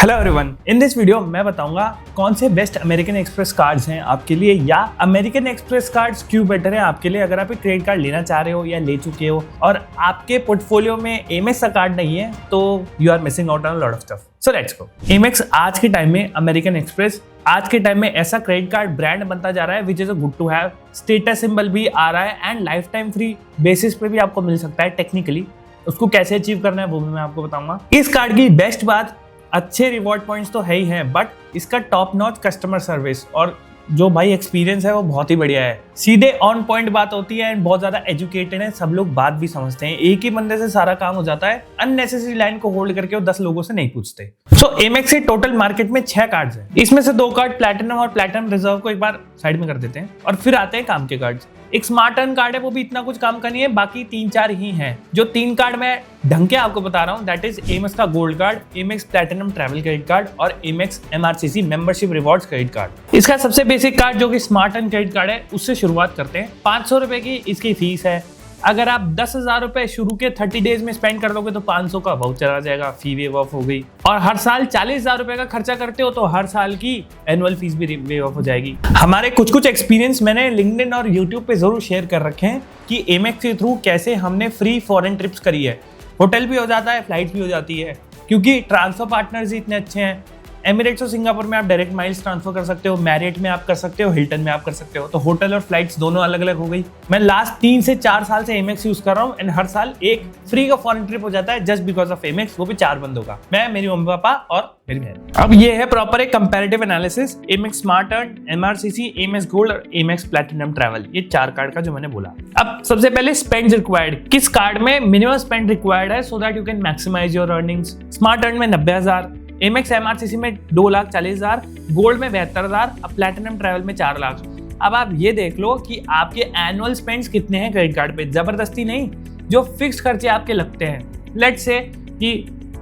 Hello everyone, in this video मैं बताऊंगा कौन से बेस्ट अमेरिकन एक्सप्रेस कार्ड्स हैं आपके लिए, या अमेरिकन एक्सप्रेस कार्ड्स क्यों बेटर है आपके लिए अगर आप एक क्रेडिट कार्ड लेना चाह रहे हो या ले चुके हो और आपके पोर्टफोलियो में एमएक्स का कार्ड नहीं है तो you are missing out on lot of stuff. So let's go. Amex आज के टाइम में, अमेरिकन एक्सप्रेस आज के टाइम में ऐसा क्रेडिट कार्ड ब्रांड बनता जा रहा है which is a good to have. Status symbol भी आ रहा है and lifetime free basis पे भी आपको मिल सकता है। टेक्निकली उसको कैसे अचीव करना है वो भी मैं आपको बताऊंगा। इस कार्ड की बेस्ट बात, अच्छे रिवॉर्ड पॉइंट्स तो है ही हैं, बट इसका टॉप नॉच कस्टमर सर्विस और जो भाई एक्सपीरियंस है वो बहुत ही बढ़िया है। सीधे ऑन पॉइंट बात होती है एंड बहुत ज्यादा एजुकेटेड है, सब लोग बात भी समझते हैं। एक ही बंदे से सारा काम हो जाता है, अननेसेसरी लाइन को होल्ड करके वो 10 लोगों से नहीं पूछते। सो एमएक्स के टोटल मार्केट में 6 कार्ड्स हैं। इसमें से 2 कार्ड प्लैटिनम और प्लैटिनम रिजर्व को एक बार साइड में कर देते हैं और फिर आते हैं काम के कार्ड्स। एक स्मार्ट अर्न कार्ड है, वो भी इतना कुछ काम का नहीं है, बाकी 3-4 ही हैं। जो 3 कार्ड मैं ढंग के आपको बता रहा हूँ, दैट इज एमएक्स का gold card, Amex platinum travel credit card और Amex MRCC membership rewards credit card. इसका सबसे बेसिक कार्ड जो कि स्मार्ट अर्न क्रेडिट कार्ड है, उससे शुरुआत करते हैं। 500 रुपए की इसकी फीस है। अगर आप 10,000 रुपए शुरू के 30 डेज में स्पेंड कर दोगे तो 500 का वाउचर आ जाएगा, फी वेव ऑफ हो गई। और हर साल 40,000 रुपए का खर्चा करते हो तो हर साल की एनुअल फीस भी वेव ऑफ हो जाएगी। हमारे कुछ एक्सपीरियंस मैंने लिंक्डइन और यूट्यूब पे जरूर शेयर कर रखे हैं कि एमएक्स के थ्रू कैसे हमने फ्री फॉरेन ट्रिप्स करी है। होटल भी हो जाता है, फ्लाइट भी हो जाती है, क्योंकि ट्रांसफर पार्टनर्स ही इतने अच्छे हैं। एमिरेट्स और सिंगापुर में आप डायरेक्ट माइल्स ट्रांसफर कर सकते हो, मैरियट में आप कर सकते हो, हिल्टन में आप कर सकते हो। तो होटल और फ्लाइट्स दोनों अलग अलग हो गई। मैं लास्ट 3 से 4 साल से एमएक्स यूज कर रहा हूँ एंड हर साल एक फ्री का फॉरेन ट्रिप हो जाता है जस्ट बिकॉज ऑफ एमएक्स, वो भी 4 बंदों का, मैं, मेरी मम्मी पापा और मेरी बहन। अब ये है प्रॉपर एक comparative analysis. MX smart earn, MRCC, MX gold और एमएक्स प्लैटिनम ट्रैवल, ये 4 कार्ड का जो मैंने बोला। अब सबसे पहले स्पेंड रिक्वायर्ड, किस कार्ड में मिनिमम स्पेंड रिक्वायर्ड है so that you can maximise your earnings. Smart earn में 90,000, एमएक्स एमआरसीसी में 2,40,000, गोल्ड में 72,000, अब प्लैटिनम ट्रैवल में 4 लाख। अब आप ये देख लो कि आपके एनुअल स्पेंड्स कितने हैं क्रेडिट कार्ड पे, जबरदस्ती नहीं, जो फिक्स खर्चे आपके लगते हैं। लेट्स से कि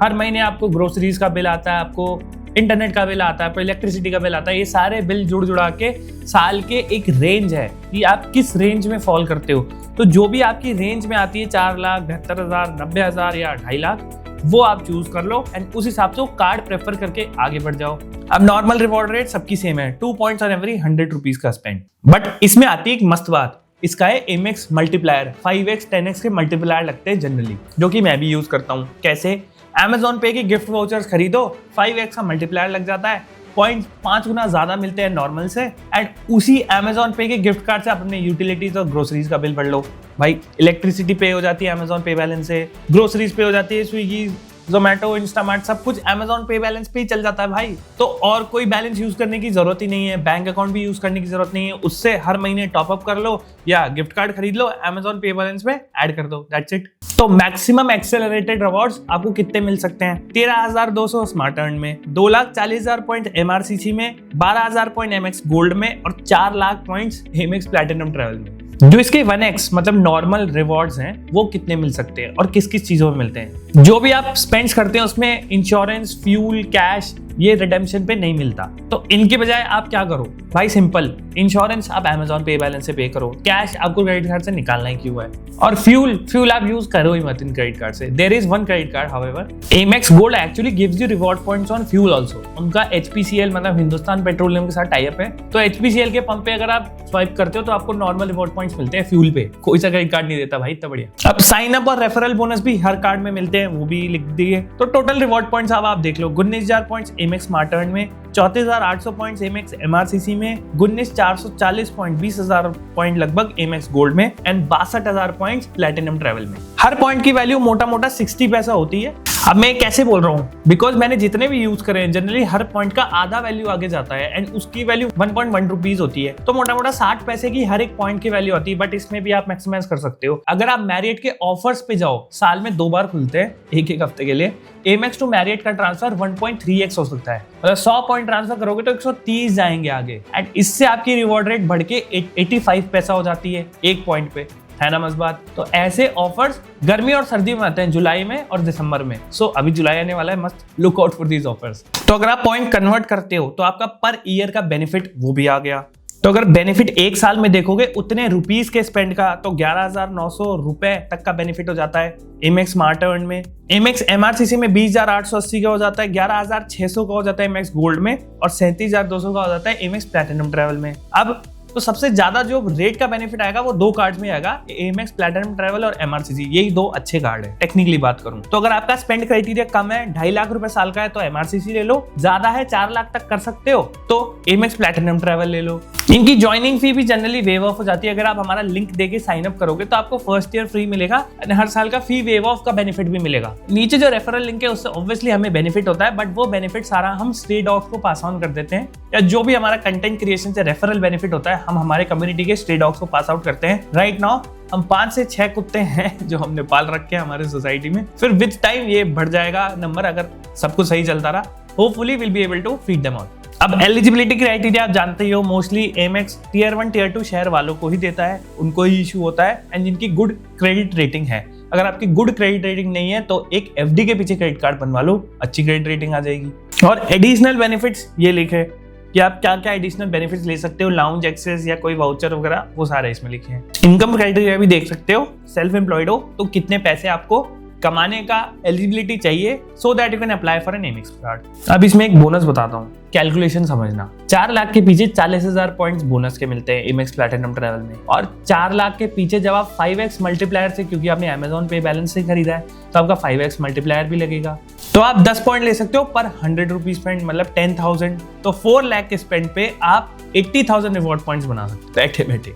हर महीने आपको ग्रोसरीज का बिल आता है, आपको इंटरनेट का बिल आता है, आपको इलेक्ट्रिसिटी का बिल आता है, ये सारे बिल जुड़ा के साल के एक रेंज है कि आप किस रेंज में फॉल करते हो। तो जो भी आपकी रेंज में आती है 4 लाख, 72,000, 90,000 या 2.5 लाख, वो आप चूज कर लो एंड उस हिसाब से वो कार्ड प्रेफर करके आगे बढ़ जाओ। अब नॉर्मल रिवॉर्ड रेट सबकी सेम है, 2 पॉइंट्स ऑन एवरी 100 रुपीज का स्पेंड। बट इसमें आती है एक मस्त बात, इसका है एमएक्स मल्टीप्लायर। 5x 10x के मल्टीप्लायर लगते हैं जनरली, जो कि मैं भी यूज करता हूँ। कैसे? Amazon पे की गिफ्ट वाउचर्स खरीदो, 5x का मल्टीप्लायर लग जाता है, पॉइंट 5 गुना ज्यादा मिलते हैं नॉर्मल से एंड उसी Amazon पे के गिफ्ट कार्ड से आप अपने यूटिलिटीज और ग्रोसरीज का बिल भर लो। भाई इलेक्ट्रिसिटी पे हो जाती है Amazon पे बैलेंस से, ग्रोसरीज पे हो जाती है स्विगी, जोमेटो, इंस्टामार्ट, सब कुछ Amazon पे बैलेंस पे ही चल जाता है भाई। तो और कोई बैलेंस यूज करने की जरूरत ही नहीं है, बैंक अकाउंट भी यूज करने की जरूरत नहीं है। उससे हर महीने टॉप अप कर लो या गिफ्ट कार्ड खरीद लो, Amazon पे बैलेंस में ऐड कर दो, दैट्स इट। तो मैक्सिमम एक्सेलरेटेड रिवॉर्ड्स आपको कितने मिल सकते हैं? 13,200 स्मार्ट अर्न में, 2,40,000 पॉइंट एमआरसीसी में, 12,000 पॉइंट एमएक्स गोल्ड में और 4 lakh points MX platinum travel में। जो इसके 1x मतलब नॉर्मल रिवॉर्ड्स हैं वो कितने मिल सकते हैं और किस किस चीजों में मिलते हैं? जो भी आप स्पेंड करते हैं उसमें इंश्योरेंस, फ्यूल, कैश, ये रिडेम्पशन पे नहीं मिलता। तो इनके बजाय आप क्या करो भाई? सिंपल, इंश्योरेंस आप Amazon पे बैलेंस से पे करो, कैश आपको क्रेडिट कार्ड से निकालना ही क्यों है, और फ्यूल आप यूज करो ही मत इन क्रेडिट कार्ड से। There is one credit card however, Amex gold actually gives you reward points on fuel also. उनका HPCL मतलब हिंदुस्तान पेट्रोलियम के साथ टाई अप है, तो HPCL के पंप पे अगर आप स्वाइप करते हो तो आपको नॉर्मल रिवॉर्ड पॉइंट्स मिलते हैं फ्यूल पे। कोई सा क्रेडिट कार्ड नहीं देता भाई, इतना बढ़िया। अब साइन अप और रेफरल बोनस भी हर कार्ड में मिलते हैं, वो भी लिख दिए। तो टोटल रिवॉर्ड पॉइंट्स आप देख लो, 19,000 पॉइंट्स एमएक्स स्मार्ट अर्न में, 34,800 पॉइंट्स एमएक्स एमआरसीसी में, 19,440 पॉइंट, 20,000 पॉइंट लगभग एमएक्स गोल्ड में एंड 62,000 पॉइंट्स प्लैटिनम ट्रैवल में। हर पॉइंट की वैल्यू मोटा 60 पैसा होती है। अब मैं कैसे बोल रहा हूँ, बिकॉज मैंने जितने भी यूज करे हैं जनरली हर पॉइंट का आधा वैल्यू आगे जाता है एंड उसकी वैल्यू 1.1 रुपीज होती है। तो मोटा 60 पैसे की हर एक पॉइंट की वैल्यू आती है, बट इसमें भी आप मैक्सिमाइज कर सकते हो। अगर आप मैरियट के ऑफर्स पे जाओ, साल में 2 बार खुलते हैं, एक हफ्ते के लिए, एमएक्स टू मैरियट का ट्रांसफर 1.3x हो सकता है। मतलब 100 पॉइंट ट्रांसफर करोगे तो 130 जाएंगे आगे एंड इससे आपकी रिवॉर्ड रेट बढ़ के 85 पैसा हो जाती है एक पॉइंट पे, है ना मस्त बात। तो ऐसे ऑफर्स गर्मी और सर्दी में आते हैं, जुलाई में और दिसंबर में। सो अभी जुलाई आने वाला है, मस्त look out for these offers. तो अगर आप पॉइंट कन्वर्ट करते हो तो आपका पर ईयर का बेनिफिट वो भी आ गया। तो अगर बेनिफिट एक साल में देखोगे उतने रुपीस के स्पेंड का तो 11,900 रुपए तक का बेनिफिट हो जाता है एमएक्स स्मार्ट अर्न में। एमएक्स एमआरसीसी में 20,880 का हो जाता है, 11,600 का हो जाता है एमएक्स गोल्ड में और 37,200 का हो जाता है एमएक्स प्लैटिनम ट्रैवल में। अब तो सबसे ज्यादा जो रेट का बेनिफिट आएगा वो दो कार्ड में आएगा, एमएक्स प्लैटिनम ट्रैवल और एमआरसीसी। यही दो अच्छे कार्ड है टेक्निकली बात करूं तो। अगर आपका स्पेंड क्राइटेरिया कम है, 2.5 लाख रुपए साल का है तो एमआरसीसी ले लो, ज्यादा है 4 लाख तक कर सकते हो तो एमएक्स प्लैटिनम ट्रैवल ले लो। इनकी ज्वाइनिंग फी भी जनरली वेव ऑफ हो जाती है। अगर आप हमारा लिंक देके साइन अप करोगे तो आपको फर्स्ट ईयर फ्री मिलेगा और हर साल का फी वेव ऑफ का बेनिफिट भी मिलेगा। नीचे जो रेफरल लिंक है उससे ऑब्वियसली हमें बेनिफिट होता है, बट वो बेनिफिट सारा हम स्ट्रे डॉग्स को पास ऑन कर देते हैं, या जो भी हमारा कंटेंट क्रिएशन से रेफरल बेनिफिट होता है हम हमारे कम्युनिटी के स्ट्रे डॉग्स को पास आउट करते हैं। राइट नाउ हम 5 से 6 कुत्ते हैं जो हमने पाल रखे हैं हमारे सोसाइटी में। फिर विद टाइम ये बढ़ जाएगा नंबर अगर सब कुछ सही चलता रहा। Hopefully will be able to feed them out. अब एलिजिबिलिटी क्राइटेरिया आप जानते ही हो, मोस्टली एमएक्स टियर 1 टियर 2 शहर वालों को ही देता है, उनको ही इशू होता है एंड जिनकी गुड क्रेडिट रेटिंग है। अगर आपकी गुड क्रेडिट रेटिंग नहीं है तो एक एफडी के पीछे क्रेडिट कार्ड बनवा लो, अच्छी क्रेडिट रेटिंग आ जाएगी। और एडिशनल बेनिफिट्स ये लिखे कि आप क्या क्या एडिशनल बेनिफिट्स ले सकते हो, लाउंज एक्सेस या कोई वाउचर वगैरह, वो सारे इसमें लिखे हैं। इनकम क्राइटेरिया भी देख सकते हो, सेल्फ एम्प्लॉयड हो तो कितने पैसे आपको कमाने का एलिजिबिलिटी चाहिए so that you can apply for an Amex card. अब इसमें एक बोनस बताता हूँ, कैलकुलेशन समझना। 4 लाख के पीछे 40,000 पॉइंट्स बोनस के मिलते हैं एमएक्स प्लैटिनम ट्रैवल में, और 4 लाख के पीछे जब आप 5x मल्टीप्लायर से, क्योंकि आपने अमेजॉन पे बैलेंस से खरीदा है तो आपका 5x मल्टीप्लायर भी लगेगा। तो आप 10 पॉइंट ले सकते हो पर 100 रुपीज स्पेंड, मतलब 10,000। तो 4 लाख के स्पेंड पे आप 80,000 रिवॉर्ड पॉइंट्स बना सकते हो बैठे बैठे।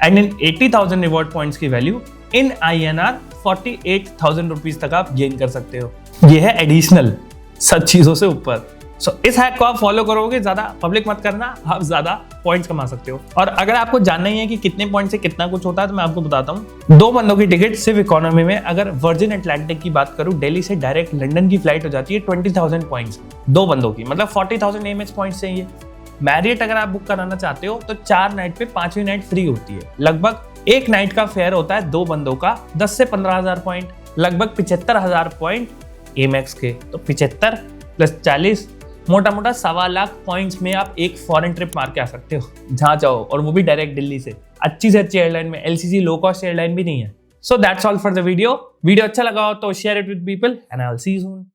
एंड इन 80,000 रिवॉर्ड पॉइंट्स की वैल्यू इन INR 48,000 रुपीज तक आप गेन कर सकते हो। ये है एडिशनल सब चीजों से ऊपर। सो इस हैक को आप फॉलो करोगे, ज्यादा पब्लिक मत करना, आप ज्यादा पॉइंट्स कमा सकते हो। और अगर आपको जानना ही है कि कितने पॉइंट से कितना कुछ होता है तो मैं आपको बताता हूँ। 2 बंदों की टिकट सिर्फ इकोनॉमी में, अगर वर्जिन अटलांटिक की बात करूँ, दिल्ली से डायरेक्ट लंदन की फ्लाइट हो जाती है 20,000 पॉइंट्स 2 बंदों की, मतलब 40,000 एमएक्स पॉइंट्स चाहिए। मैरियट अगर आप बुक कराना चाहते हो तो 4 नाइट पे 5वीं नाइट फ्री होती है। लगभग एक नाइट का फेयर होता है 2 बंदों का 10 से 15,000 पॉइंट, लगभग 75,000 पॉइंट एमएक्स के। तो 75 + 40 मोटा मोटा 1.25 लाख पॉइंट्स में आप एक फॉरेन ट्रिप मार के आ सकते हो जहां चाहो, और वो भी डायरेक्ट दिल्ली से, अच्छी से अच्छी एयरलाइन में। LCC लो कॉस्ट एयरलाइन भी नहीं है। So that's all for the video अच्छा लगा हो तो share it with people and I will see you soon.